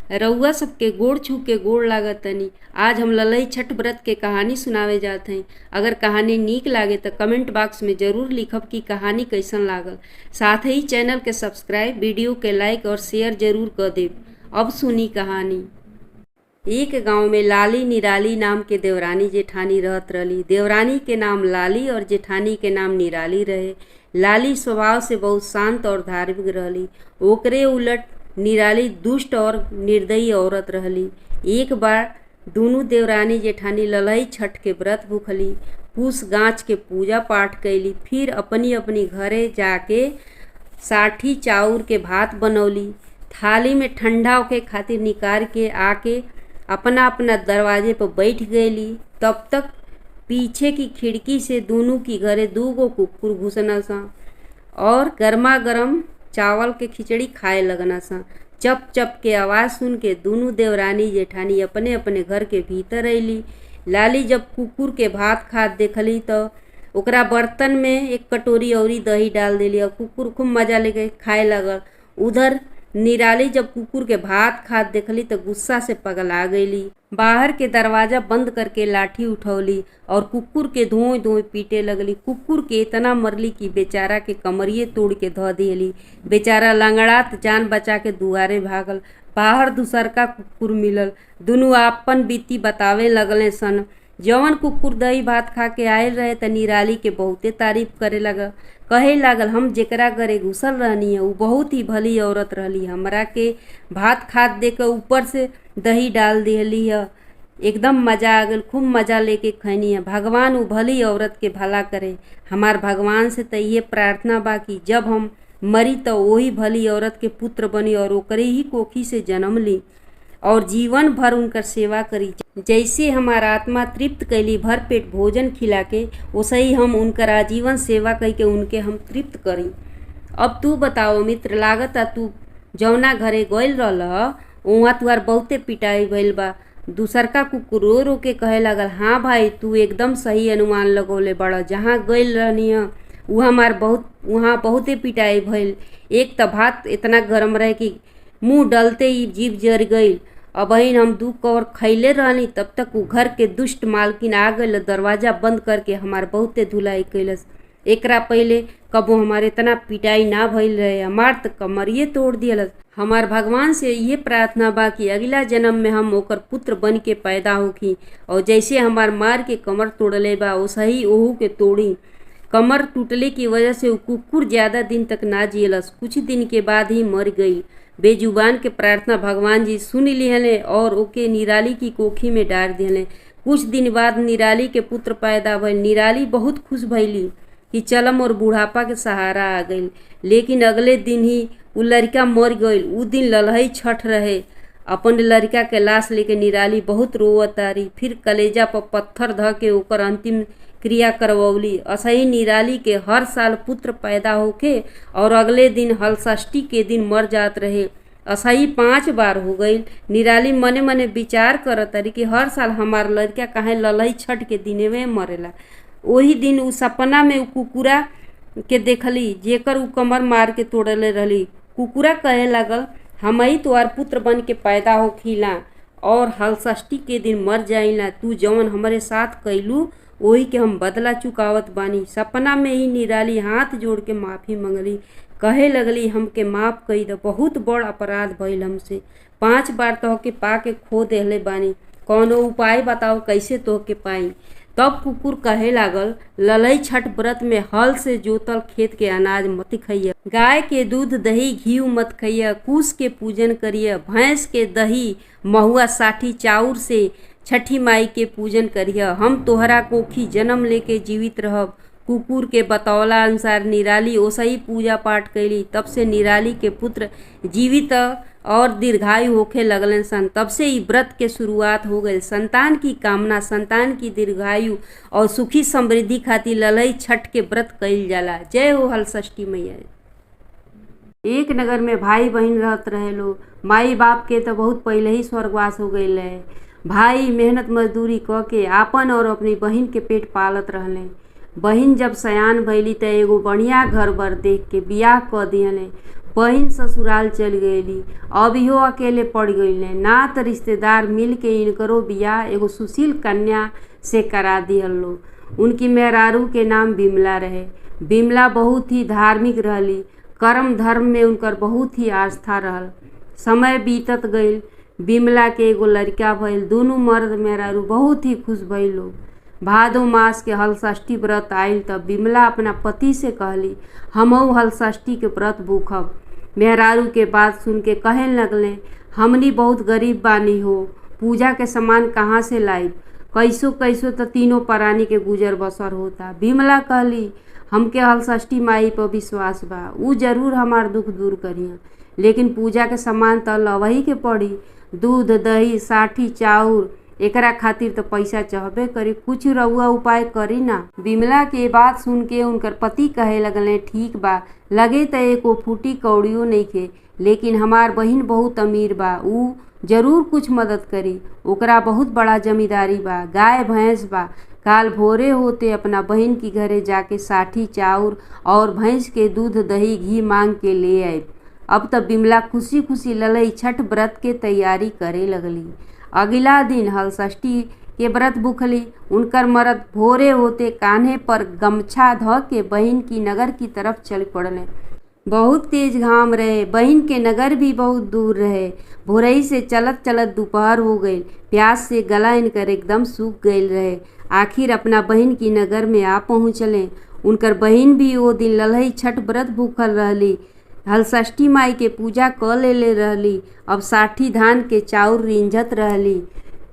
रउआ सबके गोड़ छू के गोड़ लागत तनी। आज हम ललई छठ व्रत के कहानी सुनावे जात हई। अगर कहानी नीक लागे तो कमेंट बॉक्स में जरूर लिखब कि कहानी कैसन लागल। साथ ही चैनल के सब्सक्राइब, वीडियो के लाइक और शेयर जरूर कर देब। अब सुनी कहानी। एक गांव में लाली निराली नाम के देवरानी जेठानी रहत रहली। देवरानी के नाम लाली और जेठानी के नाम निराली रहे। लाली स्वभाव से बहुत शांत और धार्मिक रहली। ओकरे उलट निराली दुष्ट और निर्दयी औरत रहली। एक बार दोनों देवरानी जेठानी ललई छठ के व्रत भूखली। कुश गाछ के पूजा पाठ कैली। फिर अपनी अपनी घरे जाके साठी चाउर के भात बनौली। थाली में ठंडा होके खातिर निकाल के आके अपना अपना दरवाजे पर बैठ गईली। तब तक पीछे की खिड़की से दोनों की घरे दूगो कुकुर घुसना सा और गर्मा गर्म चावल के खिचड़ी खाए लगना सा। चप चप के आवाज़ सुन के दोनों देवरानी जेठानी अपने अपने घर के भीतर अयली। लाली जब कुकुर के भात खात देखली तो ओकरा बर्तन में एक कटोरी औरी दही डाल देली और कुकुर खूब मजा लेके खाए लगल। उधर निराली जब कुकुर के भात खात देखली तो गुस्सा से पगला गईली। बाहर के दरवाजा बंद करके लाठी उठौली और कुकुर के धोए धोए पीटे लगली। कुकुर के इतना मरली कि बेचारा के कमरिए तोड़ के धो दियली। बेचारा लंगड़ात जान बचा के दुआरे भागल। बाहर दूसरका कुकुर मिलल। दोनों आपन बीती बतावे लगले सन। जवन कुकुर दही भात खा के आयल रहे त निराली के बहुते तारीफ करे लगल। कहे लागल, हम जेकरा घरे घुसल रहनी है वो बहुत ही भली औरत रहली। हमरा के भात खात दे के ऊपर से दही डाल दिहली है। एकदम मजा आ गल। खूब मजा लेके खैनी है। भगवान वो भली औरत के भला करे। हमार भगवान से तो ये प्रार्थना बा कि जब हम मरी तो वही भली औरत के पुत्र बनी और ओकरे ही कोखी से जन्म ली और जीवन भर उनकर सेवा करी। जैसे हमारा आत्मा तृप्त कैली भर पेट भोजन खिला के, वैसे ही हम उनकर आजीवन सेवा कई के उनके हम तृप्त करी। अब तू बताओ मित्र, लागता तू जौना घरे गइल रहल वहाँ तुहार बहुते पिटाई भइल बा। दूसरका कुकुर रो रो के कहे लगल, हाँ भाई तू एकदम सही अनुमान लगौले बड़ा। जहाँ गइल रहनी है वहाँ बहुते पिटाई भइल। एक त भात इतना गरम रहे कि मुँह डलते ही जीभ जर गई। अब हम 2 कवर खैले रहनी तब तक वो घर के दुष्ट मालकिन आ गए। दरवाजा बंद करके हमार बहुते धुलाई कैलस। एकरा पहले कबो हमारे इतना पिटाई ना भइल रहे। हमार त कमरिए तोड़ दियलस। हमार भगवान से ये प्रार्थना बा कि अगला जन्म में हम ओकर पुत्र बन के पैदा होखी और जैसे हमार मार के कमर तोड़ले बा वैसे ही ओहू के तोड़ी। कमर टूटले की वजह से वो कुकुर ज़्यादा दिन तक ना जियलस। कुछ दिन के बाद ही मर गई। बेजुबान के प्रार्थना भगवान जी सुन लिहले और ओके निराली की कोखी में डाल दिहले। कुछ दिन बाद निराली के पुत्र पैदा भइल। निराली बहुत खुश भइली कि चलम और बुढ़ापा के सहारा आ गई। लेकिन अगले दिन ही वो लड़का मर गई। उ दिन ललई छठ रहे। अपन लड़का के लाश लेके निराली बहुत रोवतारी। फिर कलेजा पर पत्थर ध के ओकर अंतिम क्रिया करवौली। असही निराली के हर साल पुत्र पैदा होके और अगले दिन हलषष्ठी के दिन मर जात रहे। असही 5 बार हो गई। निराली मने मने विचार करत रही कि हर साल हमार लड़का काहे ललई छठ के दिने में मरेला। वही दिन उ सपना में उ कुकुरा के देखली जेकर उ कमर मार के तोड़ले रहली। कुकुरा कहे लगल, हम ही तोहार पुत्र बन के पैदा होखिला और हलषष्ठी के दिन मर जाइला। तू जवन हमारे साथ कैलू वही के हम बदला चुकावत बानी। सपना में ही निराली हाथ जोड़ के माफ़ी मंगली। कहे लगली, हमके माफ़ कई दो, बहुत बड़ अपराध भइल हमसे। 5 बार तोहके पा के खो देहले बानी। कौनो उपाय बताओ कैसे तोहके पाई। तब कुकुर कहे लागल, ललई छठ व्रत में हल से जोतल खेत के अनाज मत खइया। गाय के दूध दही घी मत खइया। कुश के पूजन करिया। भैंस के दही महुआ साठी चाउर से छठी माई के पूजन करिया। हम तोहरा कोखी जन्म लेके जीवित रहब। कुकुर के बतौला अनुसार निराली ओसा ही पूजा पाठ कैली। तब से निराली के पुत्र जीवित और दीर्घायु होखे लगलन सन। तब से ही व्रत के शुरुआत हो गई। संतान की कामना, संतान की दीर्घायु और सुखी समृद्धि खातिर ललई छठ के व्रत कइल जाला। जय हो हलषष्ठी मैया। एक नगर में भाई बहन रहत रहे लो। माई बाप के तो बहुत पहले ही स्वर्गवास हो गई रहे। भाई मेहनत मजदूरी क के आपन और अपनी बहन के पेट पालत रहले। बहिन जब सयान भइली त एगो बढ़िया घर बर देख के बियाह क दिहले। बहिन ससुराल चल गईली, अब इहो अकेले पड़ गईले। ना त रिश्तेदार मिल के इनकरो बियाह एगो सुशील कन्या से करा दिहल लो। उनकी मेहरारू के नाम बिमला रहे। बिमला बहुत ही धार्मिक रहली, कर्म धर्म में उनकर बहुत ही आस्था रहल। समय बीतत गईल, बिमला के एगो लड़का भइल। दोनों मर्द मेहरारू बहुत ही खुश भइल लोग। भादो मास के हलषष्ठी व्रत आइल तब बिमला अपना पति से कहली, हमहू हलषष्ठी के व्रत भूखब। मेहरारू के बात सुन के कहे लगले, हमनी बहुत गरीब बानी हो, पूजा के सामान कहाँ से लाइब, कैसो कैसो तो तीनों प्राणी के गुजर बसर होता। बिमला कहली, हमके हलषष्ठी माई पर विश्वास बा, ऊ जरूर हमार दुख दूर करिया, लेकिन पूजा के सामान तो लवही के पड़ी। दूध दही साठी चाउर एकरा खातिर तो पैसा चाहबे करी, कुछ रउआ उपाय करी ना। बिमला के बात सुन के उनकर पति कहे लगले, ठीक बा, लगे त एको फूटी कौड़ियो नइखे, लेकिन हमार बहिन बहुत अमीर बा, ऊ जरूर कुछ मदद करी। ओकरा बहुत बड़ा जमींदारी बा, गाय भैंस बा। काल भोरे होते अपना बहन की घरे जाके साठी चाउर और भैंस के दूध दही घी मांग के ले आए। अब तब बिमला खुशी खुशी ललई छठ व्रत के तैयारी करे लगली। अगला दिन हलषष्ठी के व्रत भूखली। उनकर मर्द भोरे होते कान्हे पर गमछा ध के बहन की नगर की तरफ चल पड़ले। बहुत तेज घाम रहे, बहन के नगर भी बहुत दूर रहे। भोरई से चलत चलत दोपहर हो गई, प्यास से गला इनकर एकदम सूख गईल रहे। आखिर अपना बहन की नगर में आ पहुँचले। उनकर बहन भी वो दिन ललई छठ व्रत भूखल रहली, हलषष्ठी माई के पूजा क लेले रहली। अब साठी धान के चाउर रिंझत रहली।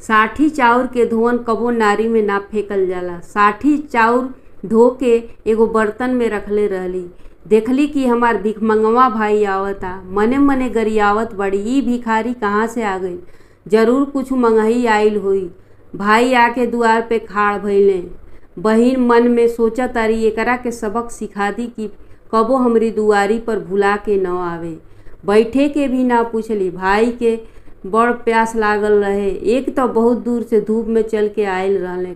साठी चाउर के धोवन कबो नारी में ना फेंकल जाला। साठी चाउर धो के एगो बर्तन में रखले रहली। देखली कि हमार भिखमंगवा भाई आवता, मने मने गरियावत बड़ी, ई भिखारी कहाँ से आ गई, जरूर कुछ मंगही आइल होई। भाई आके दुआर पे खाड़ भइले। बहिन मन में सोचा तारी, एकरा के सबक सिखा दी कि कबो हमरी दुआरी पर भुला के न आवे। बैठे के भी ना पूछली। भाई के बड़ प्यास लागल रहे, एक तो बहुत दूर से धूप में चल के आयल रहले।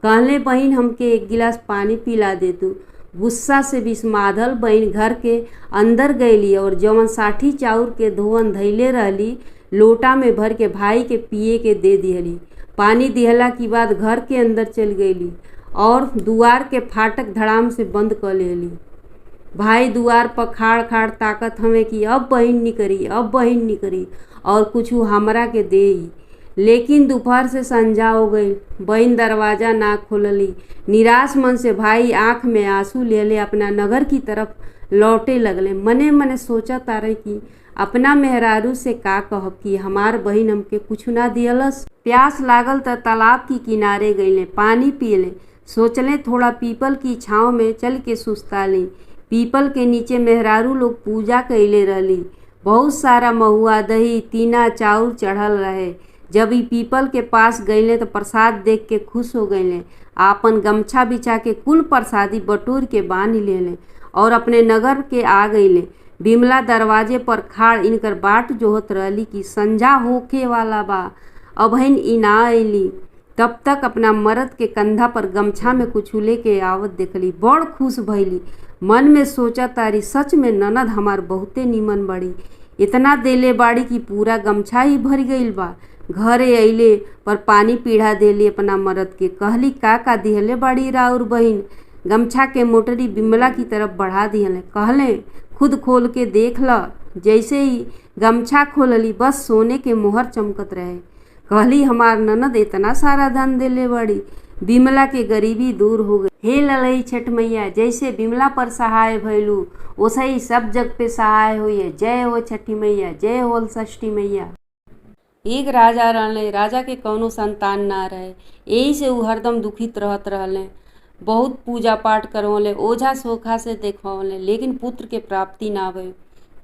कहले, बहिन हमके एक गिलास पानी पिला दे तू। गुस्सा से बिस्मादल बहन घर के अंदर गईली और जवन साठी चाउर के धोवन धैले रहली लोटा में भर के भाई के पिए के दे दिहली। पानी दिहला के बाद घर के अंदर चल गईली और दुआर के फाटक धड़ाम से बंद कर लेली। भाई दुआर पर खाड़ खाड़ ताकत हमें कि अब बहन निकरी, अब बहन निकरी और कुछ हमरा के देई। लेकिन दोपहर से संझा हो गई, बहन दरवाजा ना खोलली। निराश मन से भाई आंख में आंसू ले अपना नगर की तरफ लौटे लगले। मने मने सोचा तारे कि अपना मेहरारू से का कहब कि हमार बहन हमके कुछ ना दियलस। प्यास लागल त तालाब की किनारे गईले, पानी पियले। सोचले थोड़ा पीपल की छाँव में चल के सुस्ता ली। पीपल के नीचे मेहरारू लोग पूजा कैले रहली। बहुत सारा महुआ दही तीना चाउर चढ़ल रहे। जब ई पीपल के पास गईले तो प्रसाद देख के खुश हो गईले। आपन गमछा बिछा के कुल प्रसादी बटोर के बांध लेले और अपने नगर के आ गईले। बिमला दरवाजे पर खाड़ इनकर बाट जोहत रहली कि संझा होखे वाला बा, अबहिन ई ना अइली। तब तक अपना मर्द के कंधा पर गमछा में कुछ लेके आवत देखली। बड़ खुश भइली। मन में सोचा तारी, सच में ननद हमार बहुते निमन बड़ी, इतना देले बाड़ी कि पूरा गमछा ही भर गईल बा। घरे अइले पर पानी पीढ़ा देली अपना मर्द के। कहली, का दिहले बाड़ी राउर बहिन। गमछा के मोटरी बिमला की तरफ बढ़ा दिहले। कहले, खुद खोल के देख ल। जैसे ही गमछा खोलली बस सोने के मोहर चमकत रहे। कहली, हमार ननद इतना सारा धन देले बड़ी, बिमला के गरीबी दूर हो गई। हे ललई छठ मैया, जैसे बिमला पर सहाय भइलू ओसे ही सब जग पे सहाय होइए। जय हो छठी मैया, जय हो हलषष्ठी मैया। एक राजा रहले, राजा के कौनो संतान ना रहे, यही से ऊ हरदम दुखित रहत रहले। बहुत पूजा पाठ करवले, ओझा सोखा से देखवले, लेकिन पुत्र के प्राप्ति ना भई।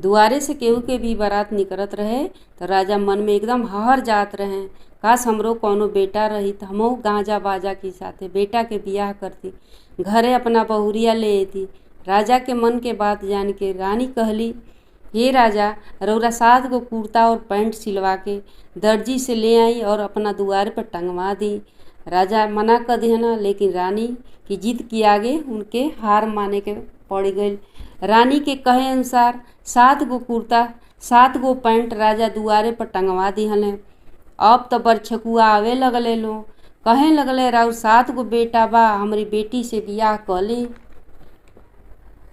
दुआरे से केहू के भी बारात निकलत रहे तो राजा मन में एकदम हहर जात रहे। काश हमरो कौनो बेटा रही तो हमहू गांजा बाजा के साथे बेटा के बियाह करती, घरे अपना बहुरिया ले अती। राजा के मन के बात जान के रानी कहली, हे राजा, रउरा 7 गो कुर्ता और पैंट सिलवा के दर्जी से ले आई और अपना दुआर पर टंगवा दी। राजा मना कर दिहना, लेकिन रानी की जिद के आगे उनके हार माने के पड़ गई। रानी के कहे अनुसार 7 गो कुर्ता 7 गो पैंट राजा दुआरे पर टंगवा दिहले। अब तो बरछकुआ आवे लगले लो, कहे लगले राउर 7 गो बेटा बा, हमारी बेटी से बियाह क ली।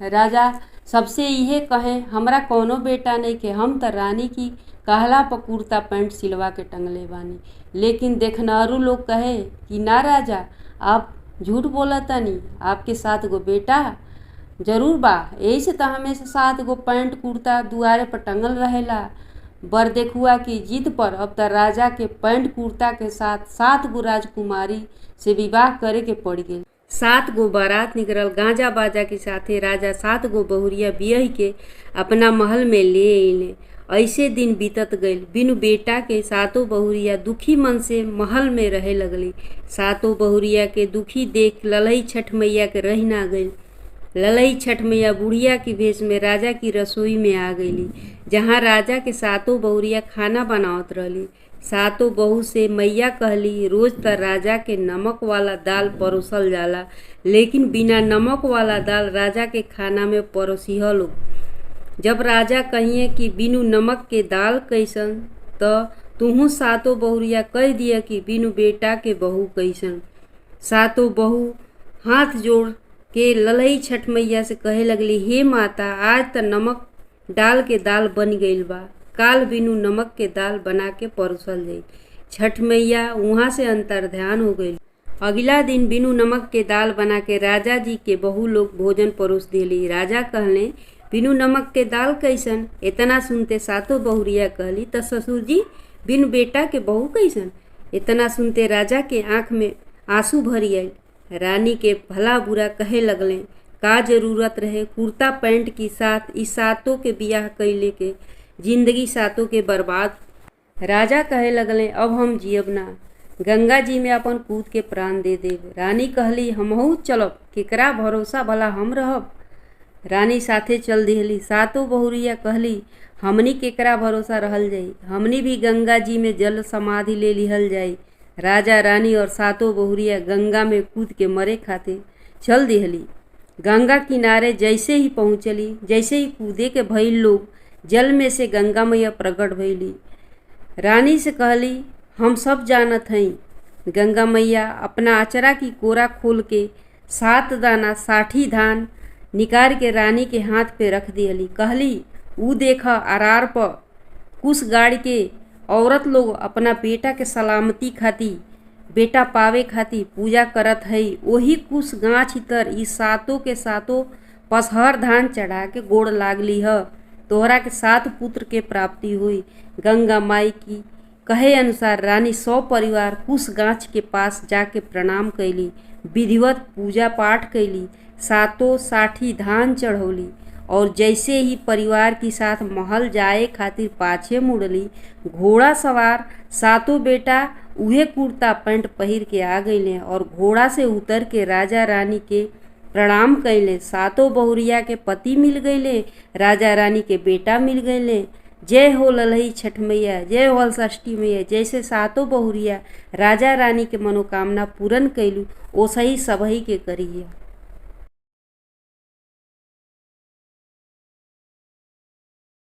राजा सबसे इहे कहे हमरा कोनो बेटा नहीं के, हम तो रानी की कहला पर कुर्ता पैंट सिलवा के टंगले बानी। लेकिन देखनारू लोग कहे कि ना राजा आप झूठ बोला तनी, आपके 7 गो बेटा जरूर बा, यही से तो हमेशा 7 गो पैंट कुर्ता दुआरे पर टंगल रहेला। बर देखुआ की जिद पर अब तो राजा के पैंट कुर्ता के साथ 7 गो राजकुमारी से विवाह करे के पड़ गई। 7 गो बारात निकलल, गांजा बाजा के साथे राजा 7 गो बहुरिया बियह के अपना महल में ले अइले। ऐसे दिन बीतत गईल, बिनु बेटा के 7 बहुरिया दुखी मन से महल में रहे लगली। 7 बहुरिया के दुखी देख ललई छठ मैया के रही ना गईल। ललई छठ मैया बुढ़िया की भेष में राजा की रसोई में आ गईली, जहाँ राजा के 7 बहुरिया खाना बनावत रहली। 7 बहू से मैया कहली रोज त राजा के नमक वाला दाल परोसल जाला, लेकिन बिना नमक वाला दाल राजा के खाना में परोसिह लो। जब राजा कहिए कि बिनु नमक के दाल कैसन, त तुहू 7 बहुरिया कह दिया कि बिनु बेटा के बहू कैसन। 7 बहू हाथ जोड़ के ललई छठ मैया से कहे लगली, हे माता आज त नमक डाल के दाल बन गईल बा, काल बिनु नमक के दाल बना के परोसल जाई। छठ मैया वहाँ से अंतर्ध्यान हो गई। अगला दिन बिनु नमक के दाल बना के राजा जी के बहू लोग भोजन परोस दिली। राजा कहले बिनु नमक के दाल कैसन। इतना सुनते 7 बहुरिया कहली त ससुर जी बिनु बेटा के बहू कैसन। इतना सुनते राजा के आँख में आंसू भरी आई। रानी के भला बुरा कहे लगले, का जरूरत रहे कुर्ता पैंट की साथ इस 7 के बियाह कैले के, जिंदगी 7 के बर्बाद। राजा कहे लगले अब हम जियब ना, गंगा जी में अपन कूद के प्राण दे देब। रानी कहली हमहू चलब, केकरा भरोसा भला हम रहब। रानी साथे चल दिहली। 7 बहुरिया कहली हमनी केकरा भरोसा रहल जाई, हमनी भी गंगा जी में जल समाधि ले लिहल जाई। राजा रानी और 7 बहुरिया गंगा में कूद के मरे खातिर चल दिहली। गंगा किनारे जैसे ही पहुँचली, जैसे ही कूदे के भइल लोग, जल में से गंगा मैया प्रकट भइली। रानी से कहली हम सब जानत हई। गंगा मैया अपना अचरा की कोरा खोल के 7 दाना 60 धान निकाल के रानी के हाथ पे रख दिहली। कहली ऊ देख अरार पर कुछ गाड़ के औरत लोग अपना बेटा के सलामती खातिर, बेटा पावे खातिर पूजा करत हई। वही कुछ गाछ तर ई 7 के 7 पसहर धान चढ़ा के गोड़ लागली ह, तोहरा के 7 पुत्र के प्राप्ति हुई। गंगा माई की कहे अनुसार रानी 100 परिवार कुश गाछ के पास जाके प्रणाम कैली, विधिवत पूजा पाठ कैली, 7 60 धान चढ़ौली और जैसे ही परिवार के साथ महल जाए खातिर पाछे मुड़ली, घोड़ा सवार 7 बेटा उहे कुर्ता पैंट पहिर के आ गईले और घोड़ा से उतर के राजा रानी के प्रणाम कैले। 7 बहुरिया के पति मिल गईले, राजा रानी के बेटा मिल गईले। जय हो ललई छठ मैया, जय हो षष्ठी मैया। जैसे 7 बहुरिया राजा रानी के मनोकामना पूर्ण कैलू, ओसही सबही के करिए।